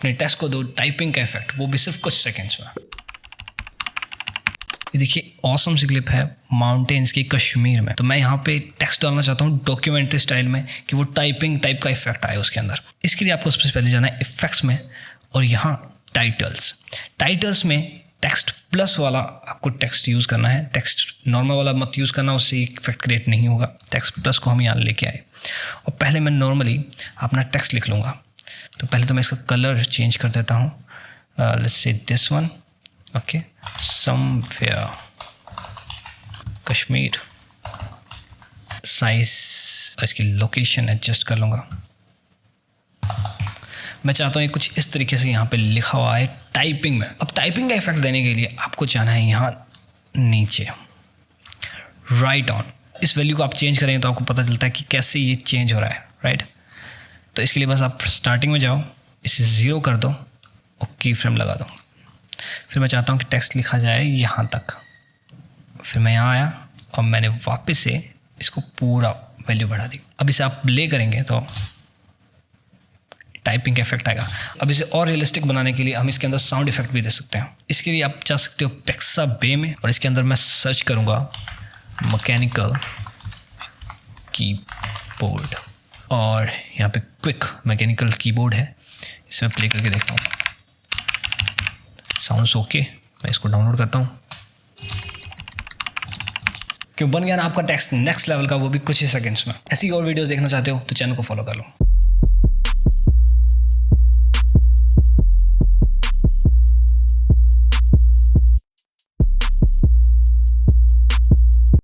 अपने टेक्स्ट को दो टाइपिंग का इफेक्ट, वो भी सिर्फ कुछ सेकेंड्स में। ये देखिए ऑसम सी क्लिप है माउंटेन्स की कश्मीर में। तो मैं यहाँ पे टेक्स्ट डालना चाहता हूँ डॉक्यूमेंट्री स्टाइल में कि वो टाइपिंग टाइप का इफेक्ट आए उसके अंदर। इसके लिए आपको सबसे पहले जाना है इफेक्ट्स में और यहाँ टाइटल्स में टेक्स्ट प्लस वाला आपको टेक्स्ट यूज़ करना है। टेक्स्ट नॉर्मल वाला मत यूज़ करना, उससे इफेक्ट क्रिएट नहीं होगा। टेक्स्ट प्लस को हम यहाँ लेके आए और पहले मैं नॉर्मली अपना टेक्स्ट लिख लूँगा। तो पहले तो मैं इसका कलर चेंज कर देता हूँ, let's say this one, okay, somewhere Kashmir. Size, इसकी लोकेशन एडजस्ट कर लूँगा। मैं चाहता हूँ ये कुछ इस तरीके से यहाँ पे लिखा हुआ है टाइपिंग में। अब टाइपिंग का इफेक्ट देने के लिए आपको जाना है यहाँ नीचे राइट ऑन। इस वैल्यू को आप चेंज करेंगे तो आपको पता चलता है कि कैसे ये चेंज हो रहा है, राइट। तो इसके लिए बस आप स्टार्टिंग में जाओ, इसे 0 कर दो और की फ्रेम लगा दो। फिर मैं चाहता हूँ कि टेक्स्ट लिखा जाए यहाँ तक। फिर मैं यहाँ आया और मैंने वापस से इसको पूरा वैल्यू बढ़ा दी। अब इसे आप प्ले करेंगे तो टाइपिंग का इफेक्ट आएगा। अब इसे और रियलिस्टिक बनाने के लिए हम इसके अंदर साउंड इफेक्ट भी दे सकते हैं। इसके लिए आप जा सकते हो पिक्साबे में और इसके अंदर मैं सर्च करूँगा मैकेनिकल कीबोर्ड और यहाँ पे क्विक मैकेनिकल कीबोर्ड है। इसे मैं प्ले करके देखता हूँ। साउंड्स ओके, मैं इसको डाउनलोड करता हूँ। क्यों बन गया ना आपका टेक्स्ट नेक्स्ट लेवल का, वो भी कुछ ही सेकंड्स में। ऐसी और वीडियोस देखना चाहते हो तो चैनल को फॉलो कर लो।